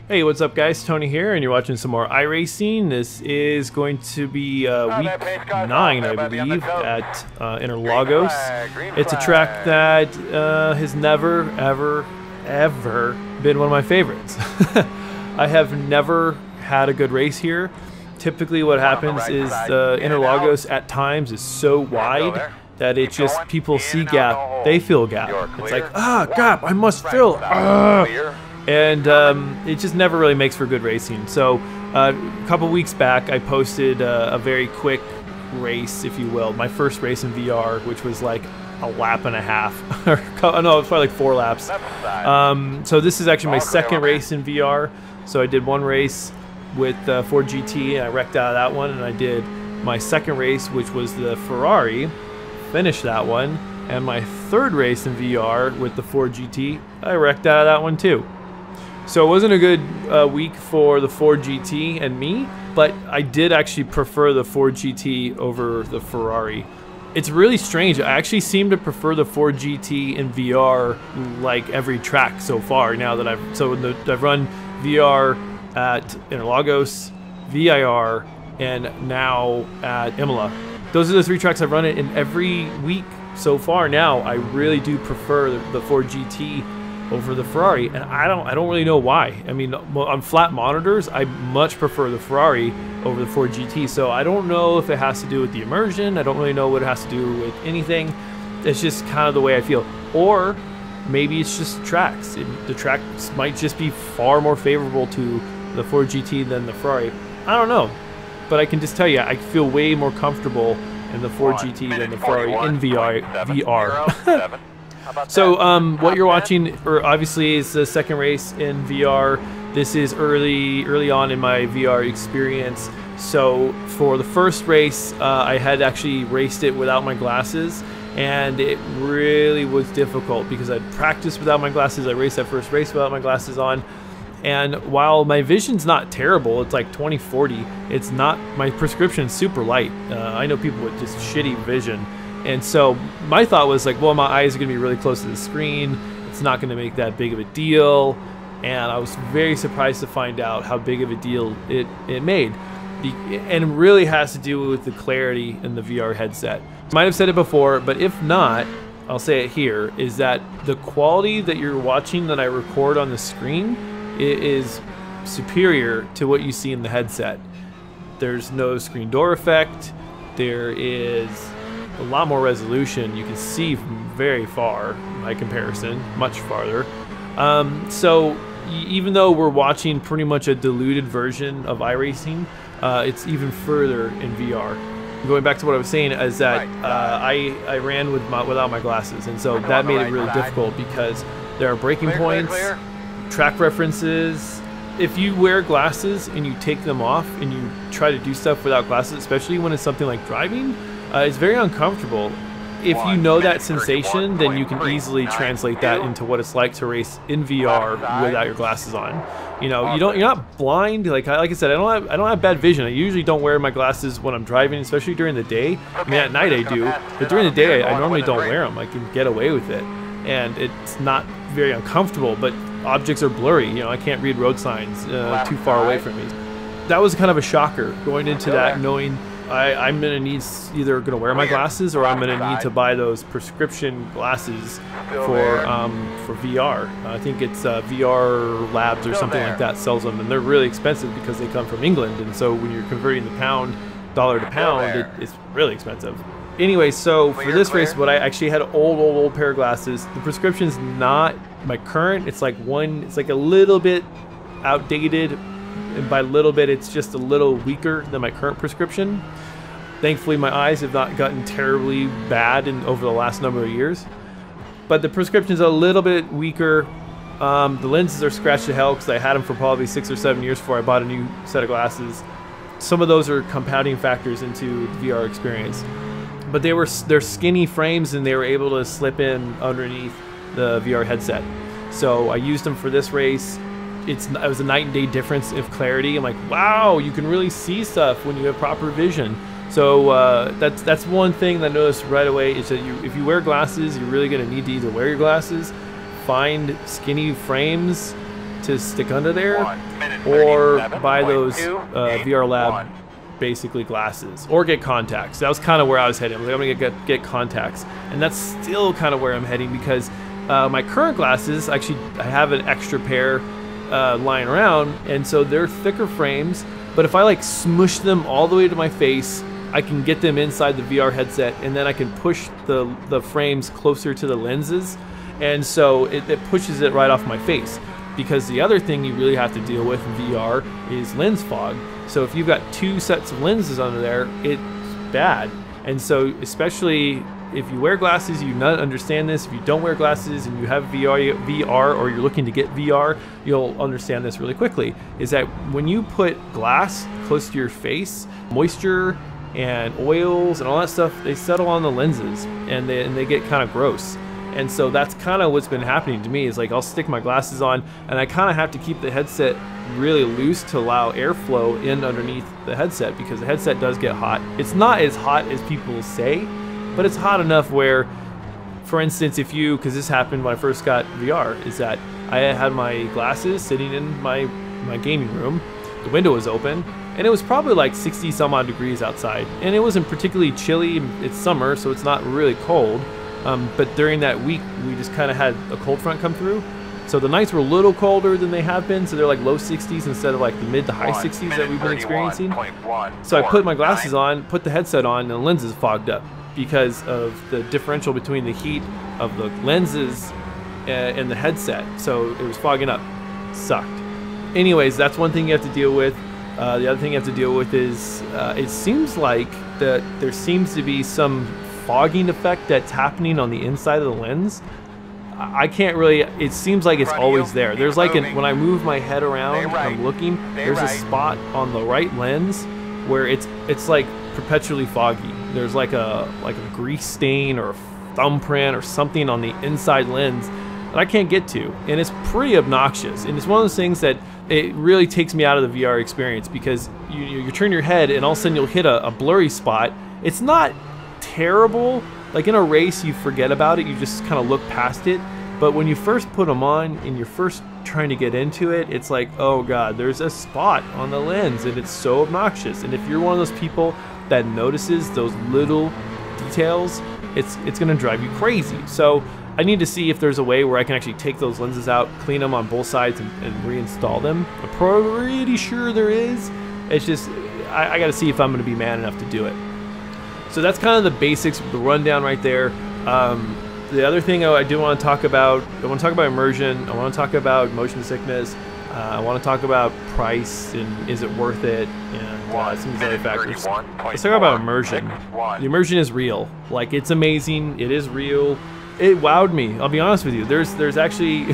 Hey, what's up guys? Tony here, and you're watching some more iRacing. This is going to be week 9, I believe, at Interlagos. It's a track that has never, ever been one of my favorites. I have never had a good race here. Typically what happens is Interlagos at times is so wide that it just, people see gap, they feel gap. It's like, gap, I must fill. And it just never really makes for good racing. So a couple weeks back I posted a very quick race, if you will, my first race in VR, which was like a lap and a half. No, it's probably like 4 laps. So this is actually my second race in VR. So I did one race with Ford GT and I wrecked out of that one, and I did my second race, which was the Ferrari, finished that one, and my third race in VR with the Ford GT, I wrecked out of that one too. So it wasn't a good week for the Ford GT and me, but I did actually prefer the Ford GT over the Ferrari. It's really strange. I actually seem to prefer the Ford GT in VR like every track so far. Now that I've run VR at Interlagos, VIR, and now at IMSA. Those are the 3 tracks I've run it in every week so far. Now I really do prefer the Ford GT over the Ferrari, and I don't really know why. I mean, on flat monitors I much prefer the Ferrari over the Ford GT, so I don't know if it has to do with the immersion. I don't really know what it has to do with anything. It's just kind of the way I feel, or maybe it's just tracks. The tracks might just be far more favorable to the Ford GT than the Ferrari. I don't know, but I can just tell you I feel way more comfortable in the Ford GT than the Ferrari in VR. So what you're watching, or obviously, is the second race in VR. This is early on in my VR experience. So for the first race, I had actually raced it without my glasses, and it really was difficult because I'd practiced without my glasses. I raced that first race without my glasses on, and while my vision's not terrible, it's like 20/40. It's not, my prescription's super light. I know people with just shitty vision. And so my thought was like, well, my eyes are going to be really close to the screen. It's not going to make that big of a deal. And I was very surprised to find out how big of a deal it made. And it really has to do with the clarity in the VR headset. I might have said it before, but if not, I'll say it here, is that the quality that you're watching that I record on the screen is superior to what you see in the headset. There's no screen door effect. There is a lot more resolution. You can see from very far by comparison, much farther. So even though we're watching pretty much a diluted version of iRacing, it's even further in VR. Going back to what I was saying is that I ran without my glasses, and so that made it really difficult because there are braking points, track references. If you wear glasses and you take them off and you try to do stuff without glasses, especially when it's something like driving, it's very uncomfortable. If you know that sensation, then you can easily translate that into what it's like to race in VR without your glasses on. You know, you're not blind. Like I said, I don't have bad vision. I usually don't wear my glasses when I'm driving, especially during the day. I mean, at night I do, but during the day I normally don't wear them. I can get away with it, and it's not very uncomfortable. But objects are blurry. You know, I can't read road signs too far away from me. That was kind of a shocker going into that, knowing I'm gonna need either gonna wear my glasses or I'm gonna need to buy those prescription glasses for VR. I think it's VR Labs or something like that sells them, and they're really expensive because they come from England, and so when you're converting the dollar to pound, it's really expensive. Anyway, so for this race, what I actually had old pair of glasses. The prescription's not my current. It's like a little bit outdated. And by little bit, it's just a little weaker than my current prescription. Thankfully, my eyes have not gotten terribly bad over the last number of years. But the prescription's a little bit weaker. The lenses are scratched to hell because I had them for probably 6 or 7 years before I bought a new set of glasses. Some of those are compounding factors into the VR experience. But they're skinny frames, and they were able to slip in underneath the VR headset. So I used them for this race. It was a night and day difference of clarity. I'm like, wow, you can really see stuff when you have proper vision. So that's one thing that I noticed right away, is that if you wear glasses, you're really going to need to either wear your glasses, find skinny frames to stick under there, or buy those VR Lab basically glasses, or get contacts. That was kind of where I was heading. I'm gonna get contacts, and that's still kind of where I'm heading, because my current glasses, actually I have an extra pair lying around, and so they're thicker frames, but if I like smush them all the way to my face, I can get them inside the VR headset, and then I can push the frames closer to the lenses, and so it pushes it right off my face. Because the other thing you really have to deal with in VR is lens fog. So if you've got 2 sets of lenses under there, it's bad. And so especially if you wear glasses, you not understand this. If you don't wear glasses and you have VR or you're looking to get VR, you'll understand this really quickly. Is that when you put glass close to your face, moisture and oils and all that stuff, they settle on the lenses, and they get kind of gross. And so that's kind of what's been happening to me, is like I'll stick my glasses on and I kind of have to keep the headset really loose to allow airflow in underneath the headset, because the headset does get hot. It's not as hot as people say, but it's hot enough where, for instance, because this happened when I first got VR, is that I had my glasses sitting in my gaming room, the window was open, and it was probably like 60 some odd degrees outside, and it wasn't particularly chilly. It's summer, so it's not really cold. But during that week, we just kind of had a cold front come through. So the nights were a little colder than they have been, so they're like low 60s instead of like the mid to high 60s that we've been experiencing. So I put my glasses on, put the headset on, and the lenses fogged up because of the differential between the heat of the lenses and the headset. So it was fogging up. Sucked. Anyways, that's one thing you have to deal with. The other thing you have to deal with is it seems like that there seems to be some fogging effect that's happening on the inside of the lens. I can't really, it seems like it's always there. There's like when I move my head around and I'm looking, there's a spot on the right lens where it's like perpetually foggy. There's like a grease stain or a thumbprint or something on the inside lens that I can't get to, and it's pretty obnoxious. And it's one of those things that it really takes me out of the VR experience, because you turn your head and all of a sudden you'll hit a blurry spot. It's not terrible. Like in a race, you forget about it, you just kind of look past it. But when you first put them on and you're first trying to get into it, it's like, oh god, there's a spot on the lens, and it's so obnoxious. And if you're one of those people that notices those little details, it's gonna drive you crazy. So I need to see if there's a way where I can actually take those lenses out, clean them on both sides, and reinstall them. I'm pretty sure there is. It's just, I gotta see if I'm gonna be man enough to do it. So that's kind of the basics, the rundown right there. The other thing I do want to talk about, immersion. I want to talk about motion sickness. I want to talk about price and is it worth it, and some of these other factors. Let's talk about immersion. The immersion is real. Like, it's amazing. It is real. It wowed me. I'll be honest with you. There's actually,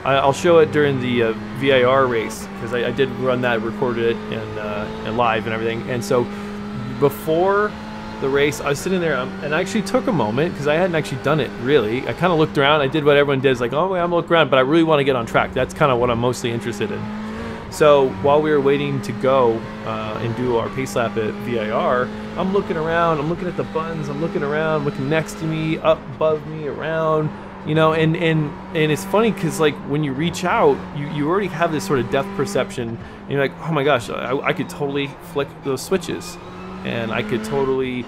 I'll show it during the VIR race, because I did run that, recorded it, and live and everything. And so before the race, I was sitting there and I actually took a moment, because I hadn't actually done it really. I kind of looked around. I did what everyone does, like, oh, I'm gonna look around, but I really want to get on track. That's kind of what I'm mostly interested in. So while we were waiting to go and do our pace lap at VIR, I'm looking around, I'm looking at the buttons, I'm looking around, looking next to me, up above me, around, you know, and it's funny because, like, when you reach out, you already have this sort of depth perception, and you're like, oh my gosh, I could totally flick those switches, and I could totally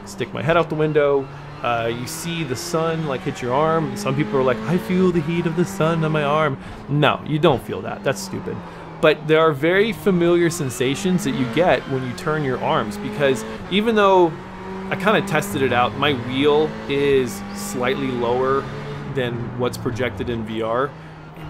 stick my head out the window. You see the sun like hit your arm. Some people are like, I feel the heat of the sun on my arm. No, you don't feel that. That's stupid. But there are very familiar sensations that you get when you turn your arms, because even though I kind of tested it out, my wheel is slightly lower than what's projected in VR.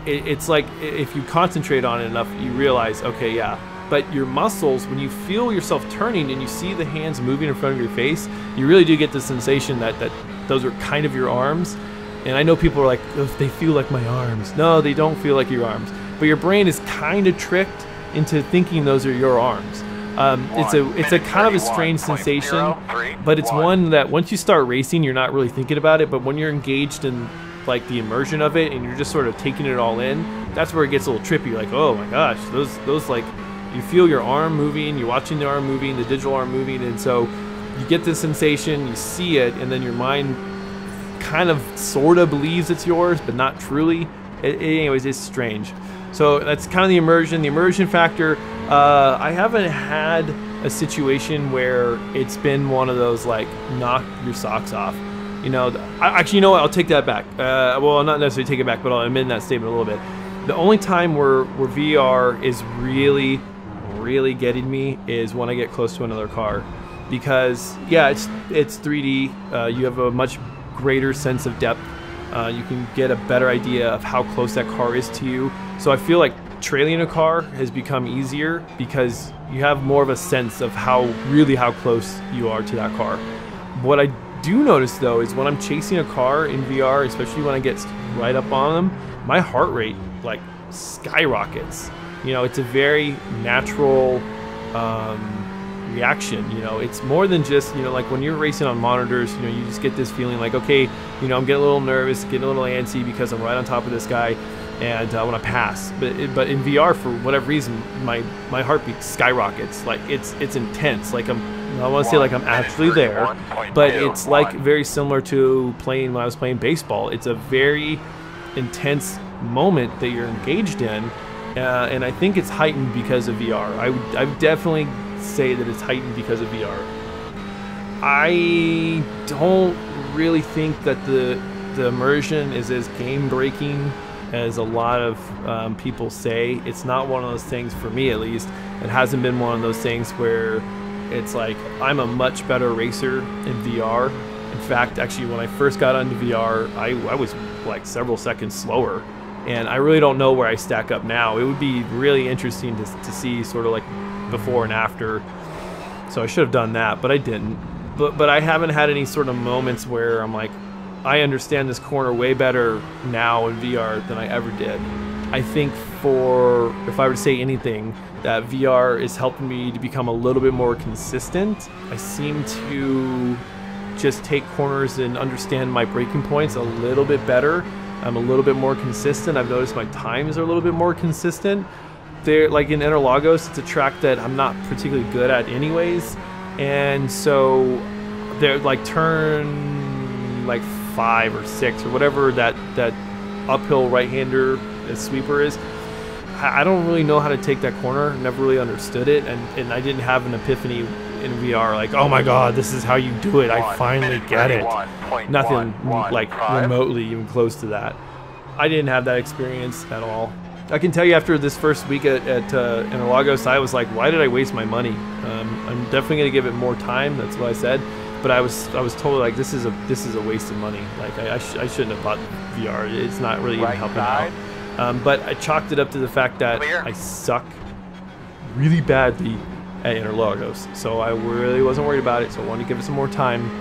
It's like, if you concentrate on it enough, you realize, okay, yeah. But your muscles, when you feel yourself turning and you see the hands moving in front of your face, you really do get the sensation that those are kind of your arms. And I know people are like, oh, they feel like my arms. No, they don't feel like your arms. But your brain is kind of tricked into thinking those are your arms. It's a kind of a strange sensation, but it's one that once you start racing, you're not really thinking about it. But when you're engaged in like the immersion of it and you're just sort of taking it all in, that's where it gets a little trippy. Like, oh my gosh, those like, you feel your arm moving, you're watching the arm moving, the digital arm moving, and so you get this sensation, you see it, and then your mind kind of sort of believes it's yours, but not truly. Anyways, it's strange. So that's kind of the immersion factor. I haven't had a situation where it's been one of those like knock your socks off. You know, actually, you know what? I'll take that back. Well, not necessarily take it back, but I'll amend that statement a little bit. The only time where VR is really getting me is when I get close to another car, because yeah, it's 3D. You have a much greater sense of depth. You can get a better idea of how close that car is to you. So I feel like trailing a car has become easier because you have more of a sense of how close you are to that car. What I do notice though is when I'm chasing a car in VR, especially when I get right up on them, my heart rate like skyrockets. You know, it's a very natural reaction. You know, it's more than just, you know, like when you're racing on monitors, you know, you just get this feeling like, okay, you know, I'm getting a little nervous, getting a little antsy because I'm right on top of this guy, and I want to pass. But in VR, for whatever reason, my heartbeat skyrockets. Like it's intense. Like I want to say like I'm actually there, but it's like very similar to playing when I was playing baseball. It's a very intense moment that you're engaged in, and I think it's heightened because of VR. I would definitely say that it's heightened because of VR. I don't really think that the immersion is as game-breaking as a lot of people say. It's not one of those things, for me at least. It hasn't been one of those things where it's like I'm a much better racer in VR. In fact, actually, when I first got onto VR, I was like several seconds slower, and I really don't know where I stack up now. It would be really interesting to see sort of like before and after. So I should have done that, but I didn't. But I haven't had any sort of moments where I'm like, I understand this corner way better now in VR than I ever did. I think if I were to say anything, that VR is helping me to become a little bit more consistent. I seem to just take corners and understand my braking points a little bit better. I'm a little bit more consistent. I've noticed my times are a little bit more consistent. They're like in Interlagos, it's a track that I'm not particularly good at anyways, and so they're like turn like 5 or 6 or whatever that uphill right-hander sweeper is. I don't really know how to take that corner. Never really understood it, and I didn't have an epiphany in VR like, oh my god, this is how you do it. I finally get it. Nothing like remotely even close to that. I didn't have that experience at all. I can tell you, after this first week at Interlagos, I was like, why did I waste my money? I'm definitely gonna give it more time. That's what I said. But I was totally like, this is a waste of money. Like I shouldn't have bought VR. It's not really even helping out. But I chalked it up to the fact that I suck really badly at Interlagos. So I really wasn't worried about it. So I wanted to give it some more time.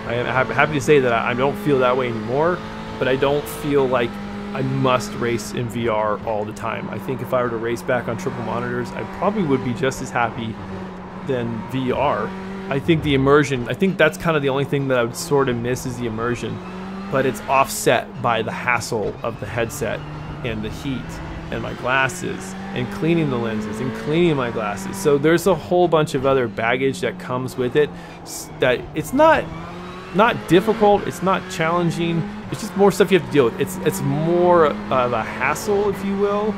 I am happy to say that I don't feel that way anymore. But I don't feel like I must race in VR all the time. I think if I were to race back on triple monitors, I probably would be just as happy than VR. I think the immersion, I think that's kind of the only thing that I would sort of miss is the immersion, but it's offset by the hassle of the headset and the heat and my glasses and cleaning the lenses and cleaning my glasses. So there's a whole bunch of other baggage that comes with it that it's not difficult, it's not challenging, it's just more stuff you have to deal with. It's more of a hassle, if you will,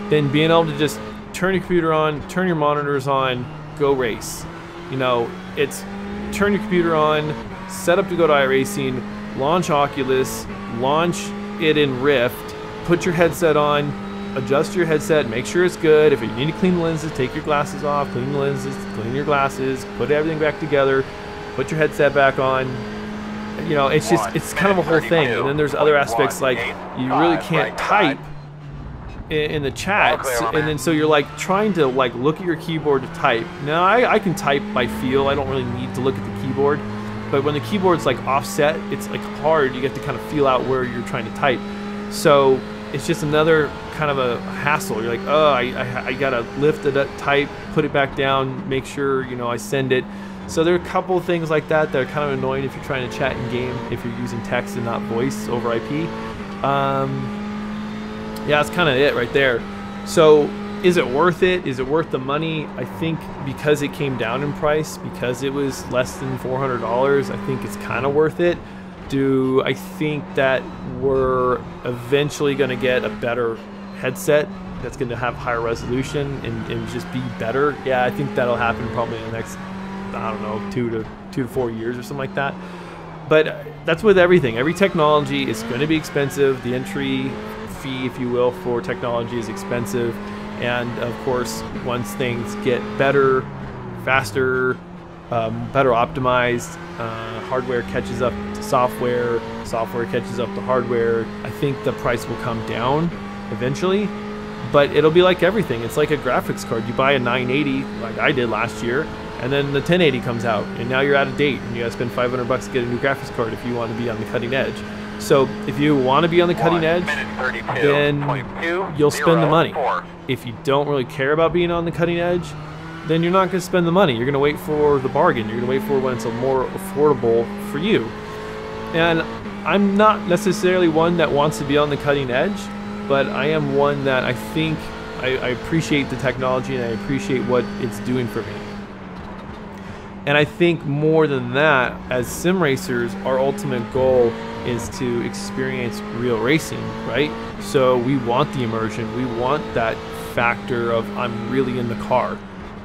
than being able to just turn your computer on, turn your monitors on, go race. You know, it's turn your computer on, set up to go to iRacing, launch Oculus, launch it in Rift, put your headset on, adjust your headset, make sure it's good. If you need to clean the lenses, take your glasses off, clean the lenses, clean your glasses, put everything back together, put your headset back on. You know, it's just, it's kind of a whole thing. And then there's other aspects like you really can't type in the chats, and then so you're like trying to like look at your keyboard to type. Now I can type by feel. I don't really need to look at the keyboard, but when the keyboard's like offset, it's like hard. You get to kind of feel out where you're trying to type. So it's just another kind of a hassle. You're like, oh, I gotta lift it up, type, put it back down, make sure, you know, I send it. So there are a couple of things like that that are kind of annoying if you're trying to chat in game, if you're using text and not voice over IP. Yeah, that's kind of it right there. So is it worth it? Is it worth the money? I think because it came down in price, because it was less than $400, I think it's kind of worth it. I think that we're eventually going to get a better headset that's going to have higher resolution and just be better. Yeah, I think that'll happen probably in the next, I don't know, 2 to 4 years or something like that. But that's with everything. Every technology is going to be expensive. The entry fee, if you will, for technology is expensive. And of course, once things get better, faster, better optimized, hardware catches up to software, software catches up to hardware, I think the price will come down eventually. But it'll be like everything. It's like a graphics card. You buy a 980 like I did last year, and then the 1080 comes out, and now you're out of date, and you gotta spend $500 to get a new graphics card if you want to be on the cutting edge. So if you want to be on the cutting edge, then you'll spend the money. If you don't really care about being on the cutting edge, then you're not going to spend the money. You're going to wait for the bargain. You're going to wait for when it's more affordable for you. And I'm not necessarily one that wants to be on the cutting edge, but I am one that I think I appreciate the technology and I appreciate what it's doing for me. And I think more than that, as sim racers, our ultimate goal is to experience real racing, right? So we want the immersion. We want that factor of I'm really in the car.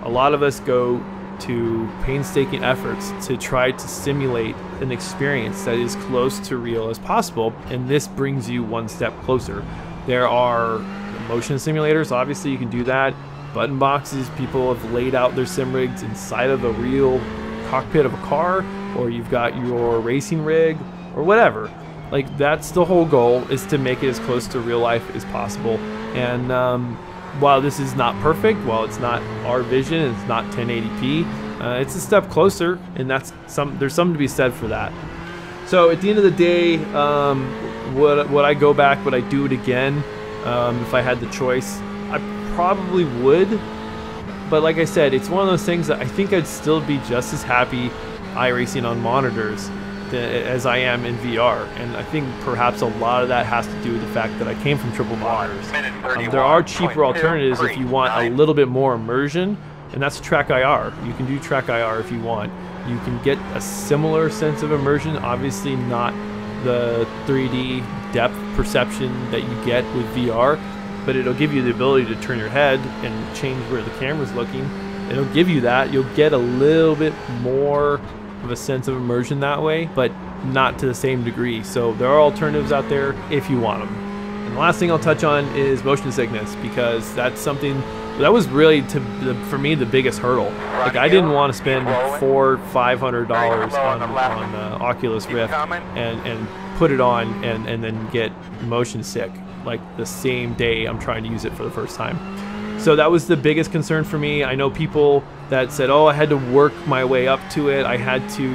A lot of us go to painstaking efforts to try to simulate an experience that is close to real as possible, and this brings you one step closer. There are motion simulators, obviously you can do that. Button boxes, people have laid out their sim rigs inside of a real cockpit of a car, or you've got your racing rig or whatever. Like, that's the whole goal, is to make it as close to real life as possible. And while this is not perfect, while it's not our vision, it's not 1080p, it's a step closer, and there's something to be said for that. So at the end of the day, would I go back? Would I do it again if I had the choice? I probably would, but like I said, it's one of those things that I think I'd still be just as happy iRacing on monitors as I am in VR, and I think perhaps a lot of that has to do with the fact that I came from triple monitors. There are cheaper alternatives if you want a little bit more immersion, and that's Track IR. You can do Track IR if you want. You can get a similar sense of immersion, obviously not the 3D depth perception that you get with VR, but it'll give you the ability to turn your head and change where the camera's looking. It'll give you that. You'll get a little bit more of a sense of immersion that way, but not to the same degree. So there are alternatives out there if you want them. And the last thing I'll touch on is motion sickness, because that's something that was really, for me, the biggest hurdle. Like, I didn't want to spend $400 or $500 on Oculus Rift and put it on and then get motion sick like the same day I'm trying to use it for the first time. So that was the biggest concern for me. I know people that said, oh, I had to work my way up to it. I had to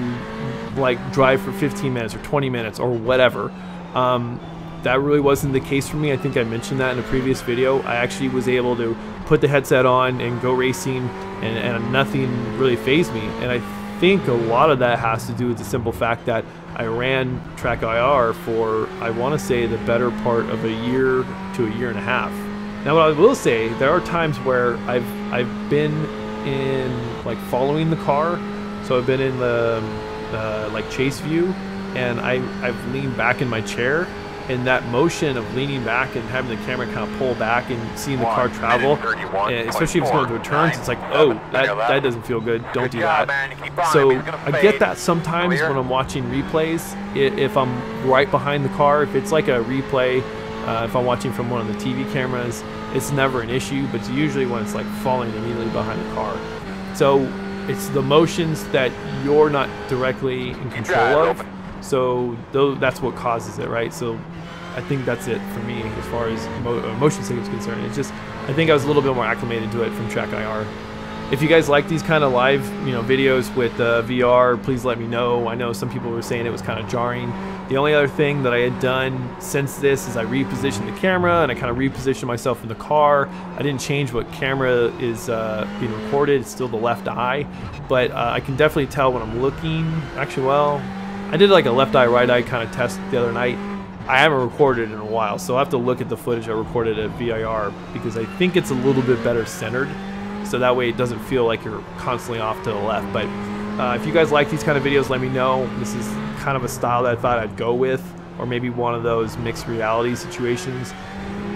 like drive for 15 minutes or 20 minutes or whatever. That really wasn't the case for me. I think I mentioned that in a previous video. I actually was able to put the headset on and go racing, and nothing really fazed me. And I think a lot of that has to do with the simple fact that I ran Track IR for, I want to say, the better part of a year to a year and a half. Now, what I will say, there are times where I've been in like following the car, so I've been in the like chase view, and I've leaned back in my chair, and that motion of leaning back and having the camera kind of pull back and seeing the car travel, and especially if it's going through turns, it's like, oh, that doesn't feel good, don't do that. So I get that sometimes when I'm watching replays, if I'm right behind the car. If it's like a replay, if I'm watching from one of the TV cameras, it's never an issue, but it's usually when it's like falling immediately behind the car. So it's the motions that you're not directly in control of, so that's what causes it, right? So I think that's it for me as far as motion sickness is concerned. It's just, I think I was a little bit more acclimated to it from Track IR. If you guys like these kind of live, videos with VR, please let me know. I know some people were saying it was kind of jarring. The only other thing that I had done since this is I repositioned the camera, and I kind of repositioned myself in the car. I didn't change what camera is being recorded. It's still the left eye, but I can definitely tell when I'm looking. Actually, well, I did like a left eye, right eye kind of test the other night. I haven't recorded in a while, so I'll have to look at the footage I recorded at VIR, because I think it's a little bit better centered, so that way it doesn't feel like you're constantly off to the left. But if you guys like these kind of videos, let me know. This is kind of a style that I thought I'd go with, or maybe one of those mixed reality situations.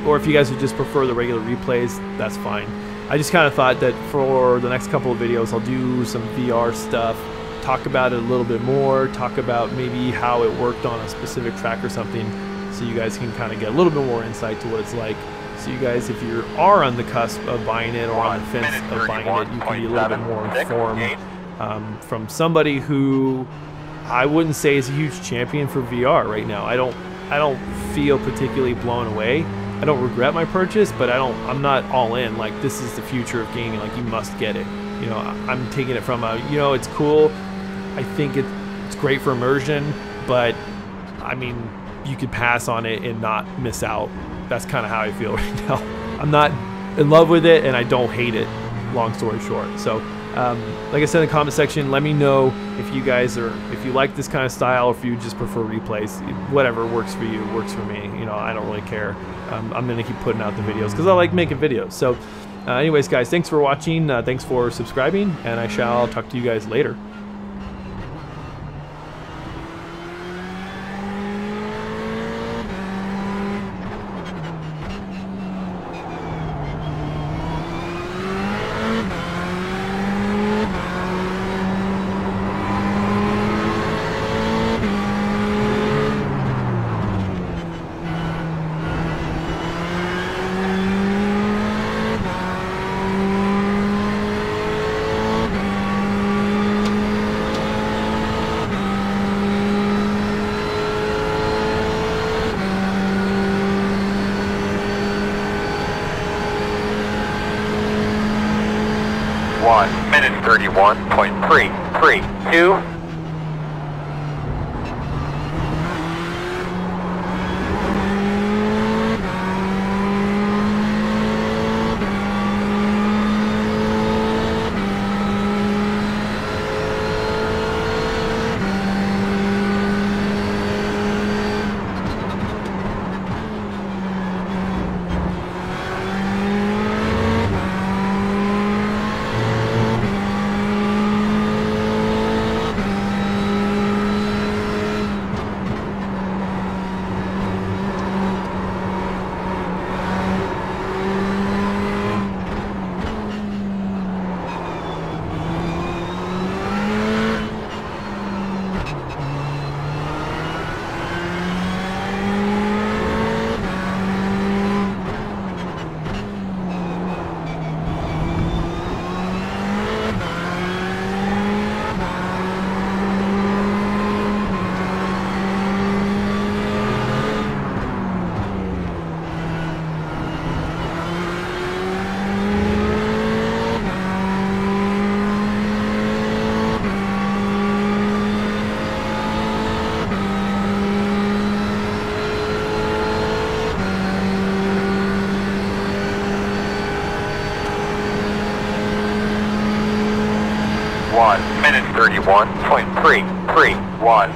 or if you guys would just prefer the regular replays, that's fine. I just kind of thought that for the next couple of videos, I'll do some VR stuff, talk about it a little bit more, talk about maybe how it worked on a specific track or something, so you guys can kind of get a little bit more insight to what it's like. So you guys, if you are on the cusp of buying it or on the fence of buying it, you can be a little bit more informed from somebody who I wouldn't say is a huge champion for VR right now. I don't feel particularly blown away. I don't regret my purchase, but I'm not all in. Like, this is the future of gaming. Like, you must get it. You know, I'm taking it from a, you know, it's cool. I think it's great for immersion, but I mean, you could pass on it and not miss out. That's kind of how I feel right now. I'm not in love with it, and I don't hate it, long story short. So like I said in the comment section, let me know if you guys if you like this kind of style, or if you just prefer replays. Whatever works for you works for me. You know, I don't really care. I'm gonna keep putting out the videos because I like making videos. So anyways, guys, thanks for watching, thanks for subscribing, and I shall talk to you guys later. Minute 31.332. Minute 31.331.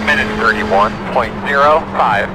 Minute 31.05.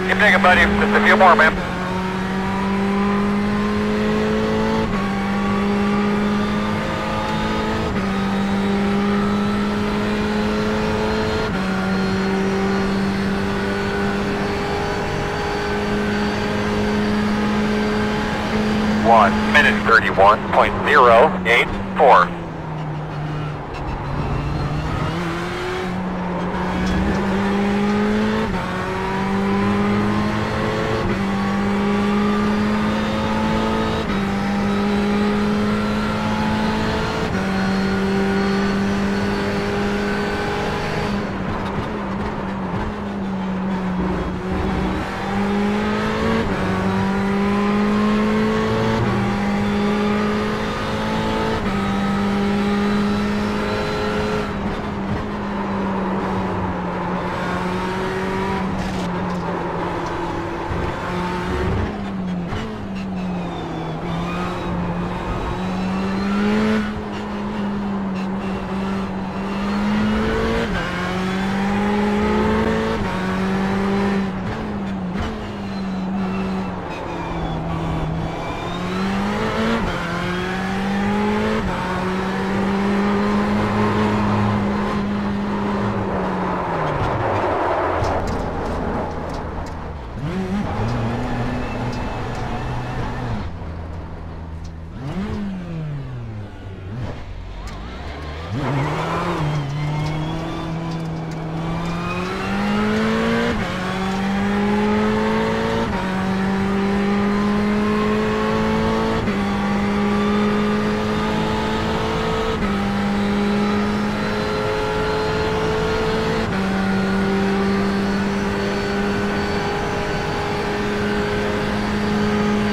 Keep digging, buddy. Just a few more, man. One minute 31.084.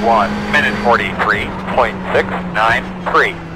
One minute 43.693.